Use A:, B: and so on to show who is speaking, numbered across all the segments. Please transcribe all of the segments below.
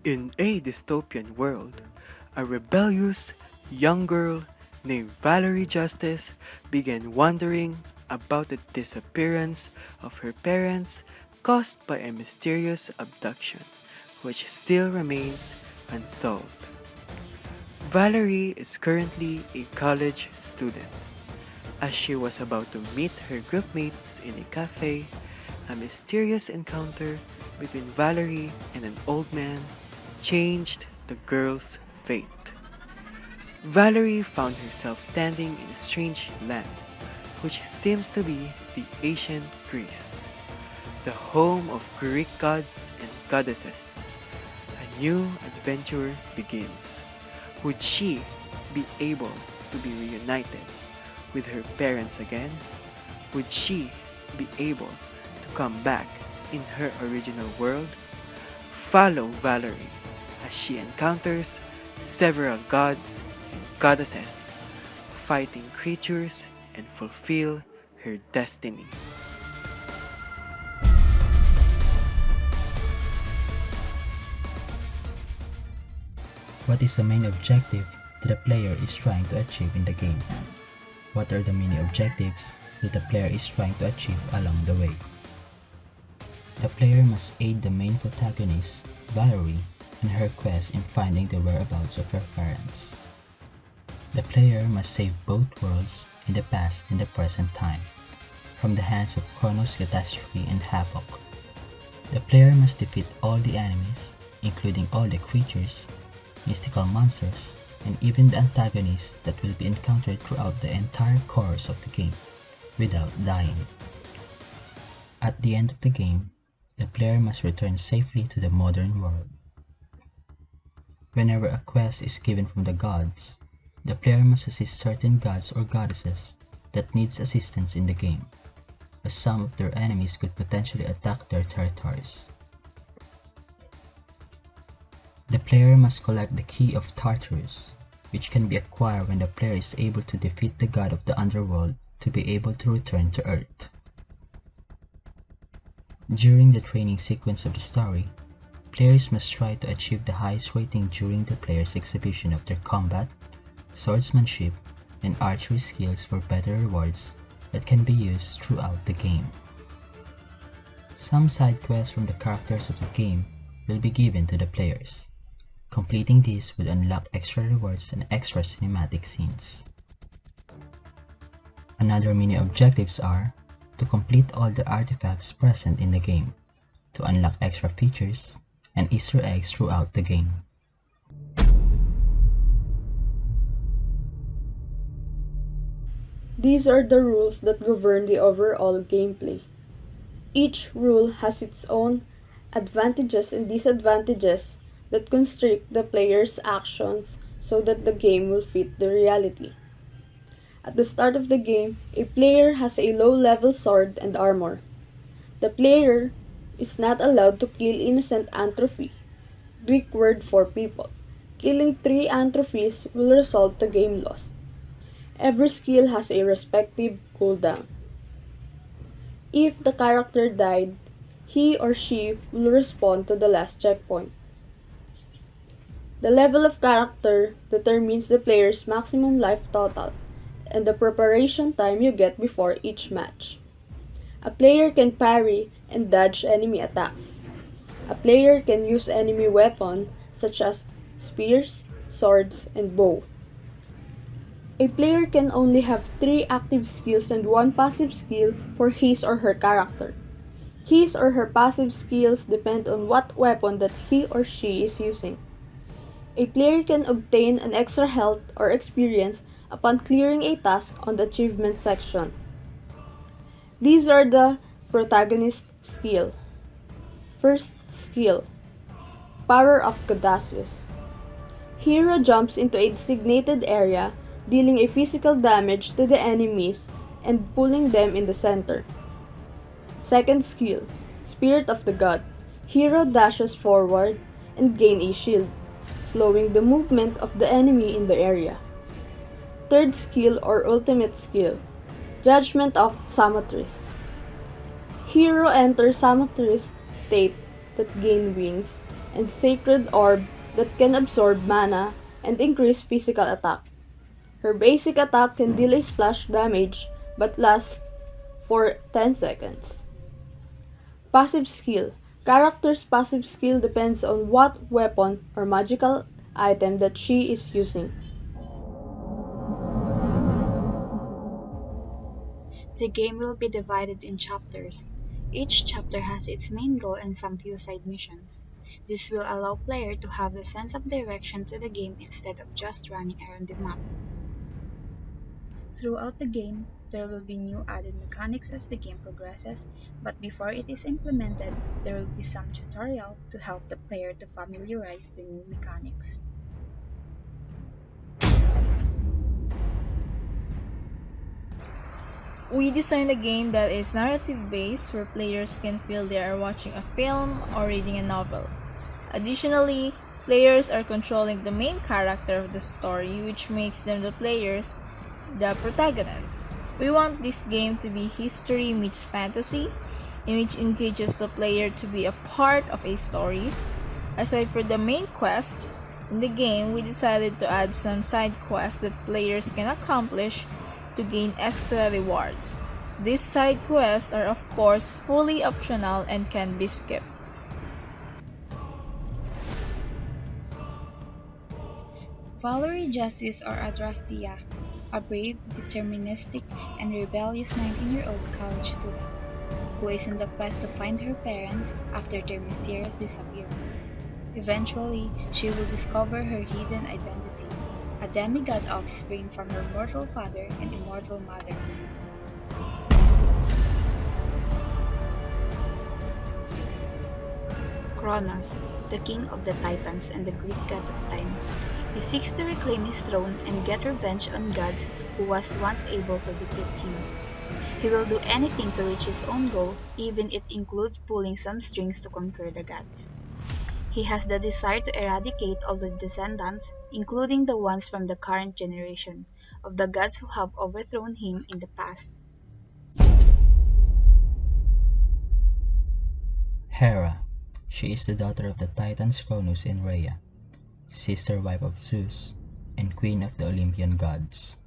A: In a dystopian world, a rebellious young girl named Valerie Justice began wondering about the disappearance of her parents caused by a mysterious abduction, which still remains unsolved. Valerie is currently a college student. As she was about to meet her groupmates in a cafe, a mysterious encounter between Valerie and an old man changed the girl's fate. Valerie found herself standing in a strange land, which seems to be the ancient Greece, the home of Greek gods and goddesses. A new adventure begins. Would she be able to be reunited with her parents again? Would she be able to come back in her original world? Follow Valerie as she encounters several gods and goddesses, fighting creatures and fulfill her destiny.
B: What is the main objective that the player is trying to achieve in the game? What are the many objectives that the player is trying to achieve along the way? The player must aid the main protagonist, Valerie, in her quest in finding the whereabouts of her parents. The player must save both worlds in the past and the present time from the hands of Chronos Catastrophe and Havoc. The player must defeat all the enemies, including all the creatures, mystical monsters, and even the antagonists that will be encountered throughout the entire course of the game, without dying. At the end of the game, the player must return safely to the modern world. Whenever a quest is given from the gods, the player must assist certain gods or goddesses that needs assistance in the game, as some of their enemies could potentially attack their territories. The player must collect the Key of Tartarus, which can be acquired when the player is able to defeat the god of the underworld to be able to return to Earth. During the training sequence of the story, players must try to achieve the highest rating during the player's exhibition of their combat, swordsmanship, and archery skills for better rewards that can be used throughout the game. Some side quests from the characters of the game will be given to the players. Completing these will unlock extra rewards and extra cinematic scenes. Another mini objectives are to complete all the artifacts present in the game, to unlock extra features and Easter eggs throughout the game.
C: These are the rules that govern the overall gameplay. Each rule has its own advantages and disadvantages that constrict the player's actions so that the game will fit the reality. At the start of the game, a player has a low-level sword and armor. The player is not allowed to kill innocent anthropy, Greek word for people. Killing 3 anthropes will result to game loss. Every skill has a respective cooldown. If the character died, he or she will respawn to the last checkpoint. The level of character determines the player's maximum life total and the preparation time you get before each match. A player can parry and dodge enemy attacks. A player can use enemy weapons such as spears, swords, and bow. A player can only have 3 active skills and 1 passive skill for his or her character. His or her passive skills depend on what weapon that he or she is using. A player can obtain an extra health or experience upon clearing a task on the achievement section. These are the protagonist skill. First skill, Power of Caduceus. Hero jumps into a designated area, dealing a physical damage to the enemies and pulling them in the center. Second skill, Spirit of the God. Hero dashes forward and gain a shield, slowing the movement of the enemy in the area. Third skill or ultimate skill, Judgment of Samothrace. Hero enters Samothrace state that gain wings and Sacred Orb that can absorb mana and increase physical attack. Her basic attack can deal a splash damage but lasts for 10 seconds. Passive skill. Character's passive skill depends on what weapon or magical item that she is using.
D: The game will be divided in chapters. Each chapter has its main goal and some few side missions. This will allow player to have a sense of direction to the game instead of just running around the map. Throughout the game, there will be new added mechanics as the game progresses, but before it is implemented, there will be some tutorial to help the player to familiarize the new mechanics.
E: We designed a game that is narrative based where players can feel they are watching a film or reading a novel. Additionally, players are controlling the main character of the story, which makes them the protagonist. We want this game to be history meets fantasy, in which engages the player to be a part of a story. Aside from the main quest, in the game we decided to add some side quests that players can accomplish to gain extra rewards. These side quests are of course fully optional and can be skipped.
D: Valerie Justice or Adrastea, a brave, deterministic, and rebellious 19-year-old college student who is in the quest to find her parents after their mysterious disappearance. Eventually, she will discover her hidden identity, a demigod offspring from her mortal father and immortal mother. Kronos, the king of the Titans and the Greek god of time. He seeks to reclaim his throne and get revenge on gods who was once able to defeat him. He will do anything to reach his own goal, even if it includes pulling some strings to conquer the gods. He has the desire to eradicate all the descendants, including the ones from the current generation, of the gods who have overthrown him in the past.
B: Hera. She is the daughter of the Titans Cronus and Rhea, sister wife of Zeus, and queen of the Olympian gods.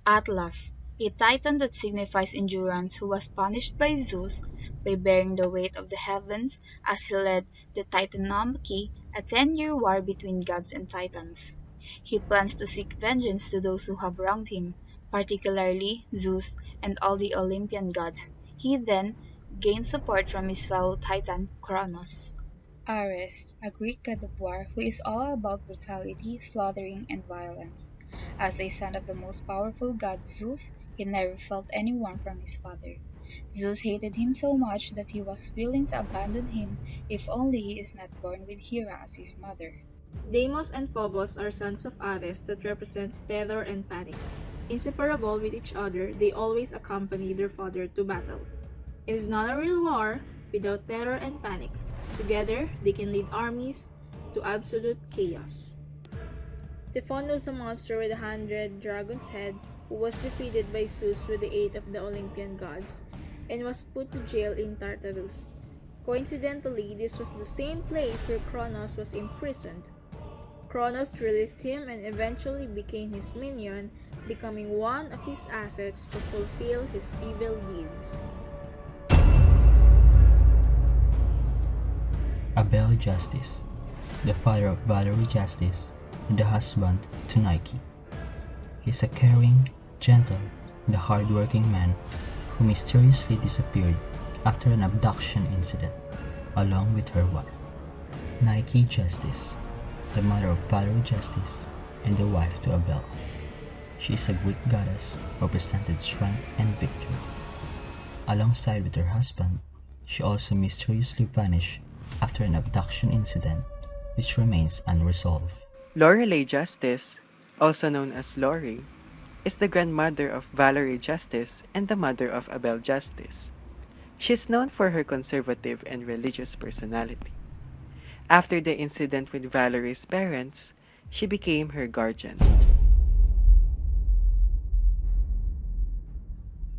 D: Atlas, a titan that signifies endurance who was punished by Zeus by bearing the weight of the heavens as he led the Titanomachy, a 10-year war between gods and titans. He plans to seek vengeance to those who have wronged him, particularly Zeus and all the Olympian gods. He then gains support from his fellow titan Kronos. Ares, a Greek god of war who is all about brutality, slaughtering, and violence. As a son of the most powerful god Zeus, he never felt any warmth from his father. Zeus hated him so much that he was willing to abandon him if only he is not born with Hera as his mother.
E: Deimos and Phobos are sons of Ares that represents terror and panic. Inseparable with each other, they always accompany their father to battle. It is not a real war without terror and panic. Together, they can lead armies to absolute chaos. Typhon was a monster with 100 dragon's head who was defeated by Zeus with the aid of the Olympian gods and was put to jail in Tartarus. Coincidentally, this was the same place where Kronos was imprisoned. Kronos released him and eventually became his minion, becoming one of his assets to fulfill his evil deeds.
B: Abel Justice, the father of Valerie Justice and the husband to Nike. He is a caring, gentle, and hard-working man who mysteriously disappeared after an abduction incident, along with her wife. Nike Justice, the mother of Valerie Justice and the wife to Abel. She is a Greek goddess who represented strength and victory. Alongside with her husband, she also mysteriously vanished after an abduction incident which remains unresolved.
A: Lorelei Justice, also known as Lori, is the grandmother of Valerie Justice and the mother of Abel Justice. She is known for her conservative and religious personality. After the incident with Valerie's parents, she became her guardian.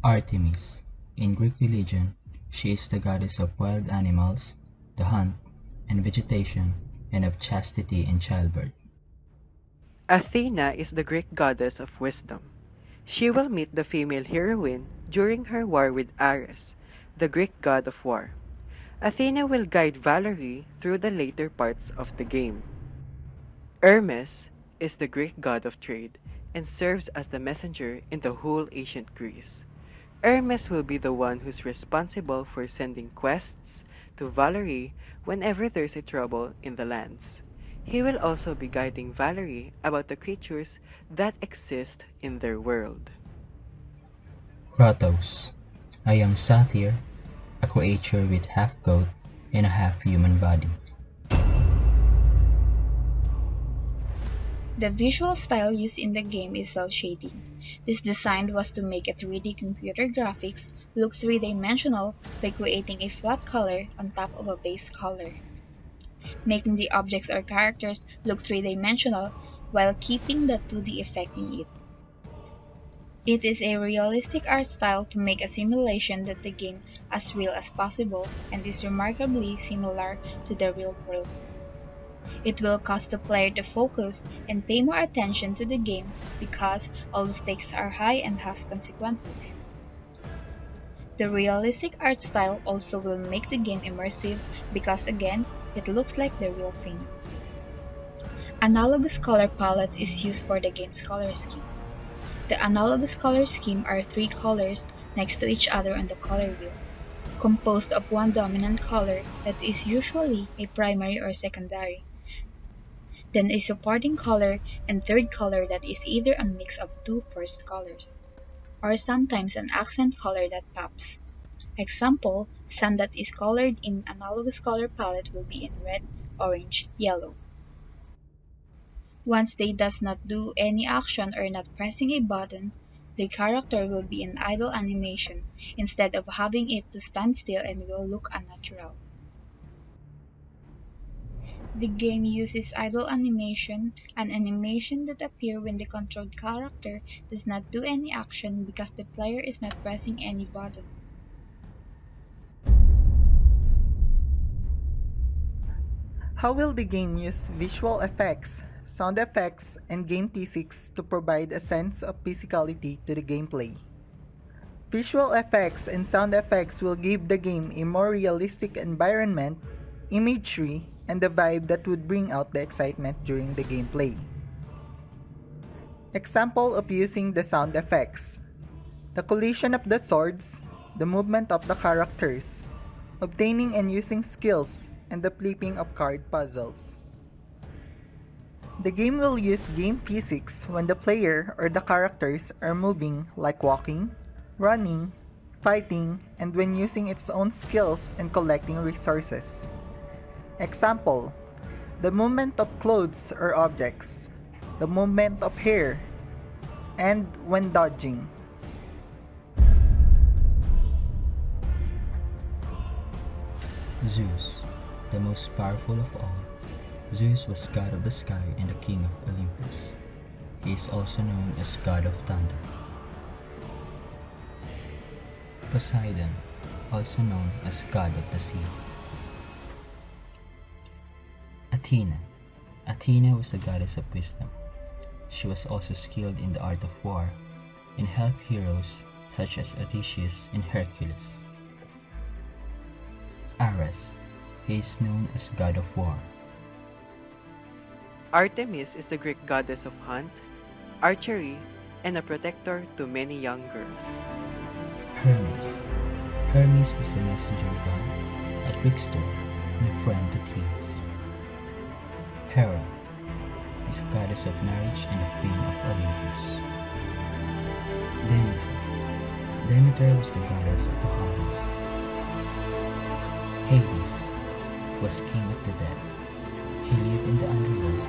B: Artemis. In Greek religion, she is the goddess of wild animals, the hunt, and vegetation, and of chastity and childbirth.
A: Athena is the Greek goddess of wisdom. She will meet the female heroine during her war with Ares, the Greek god of war. Athena will guide Valerie through the later parts of the game. Hermes is the Greek god of trade and serves as the messenger in the whole ancient Greece. Hermes will be the one who's responsible for sending quests to Valerie whenever there's a trouble in the lands. He will also be guiding Valerie about the creatures that exist in their world.
B: Kratos, a young satyr, a creature with half goat and a half human body.
D: The visual style used in the game is cel shading. This design was to make a 3D computer graphics look three-dimensional by creating a flat color on top of a base color, making the objects or characters look three-dimensional while keeping the 2D effect in it. It is a realistic art style to make a simulation that the game as real as possible and is remarkably similar to the real world. It will cause the player to focus and pay more attention to the game because all the stakes are high and has consequences. The realistic art style also will make the game immersive because again, it looks like the real thing. Analogous color palette is used for the game's color scheme. The analogous color scheme are three colors next to each other on the color wheel, composed of one dominant color that is usually a primary or secondary, then a supporting color and third color that is either a mix of two first colors, or sometimes an accent color that pops. Example, sun that is colored in analogous color palette will be in red, orange, yellow. Once they does not do any action or not pressing a button, the character will be in idle animation instead of having it to stand still and will look unnatural. The game uses idle animation, an animation that appears when the controlled character does not do any action because the player is not pressing any button.
F: How will the game use visual effects, sound effects, and game physics to provide a sense of physicality to the gameplay? Visual effects and sound effects will give the game a more realistic environment, imagery, and the vibe that would bring out the excitement during the gameplay. Example of using the sound effects: the collision of the swords, the movement of the characters, obtaining and using skills, and the flipping of card puzzles. The game will use game physics when the player or the characters are moving, like walking, running, fighting, and when using its own skills and collecting resources. Example, the movement of clothes or objects, the movement of hair, and when dodging.
B: Zeus, the most powerful of all. Zeus was god of the sky and the king of Olympus. He is also known as god of thunder. Poseidon, also known as god of the sea. Athena. Athena was the goddess of wisdom. She was also skilled in the art of war and helped heroes such as Odysseus and Hercules. Ares. He is known as god of war.
A: Artemis is the Greek goddess of hunt, archery, and a protector to many young girls.
B: Hermes. Hermes was the messenger god, a trickster, and a friend to Thebes. Hera is a goddess of marriage and a queen of Olympus. Demeter. Demeter was the goddess of the harvest. Hades was king of the dead. He lived in the underworld,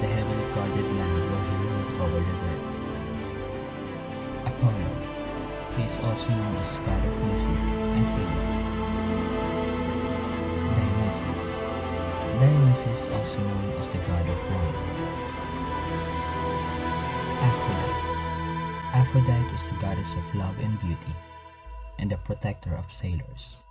B: the heavily guarded land where he ruled over the dead. Apollo. He is also known as god of music and healing. Dionysus. Dionysus, also known as the god of wine. Aphrodite. Aphrodite was the goddess of love and beauty, and the protector of sailors.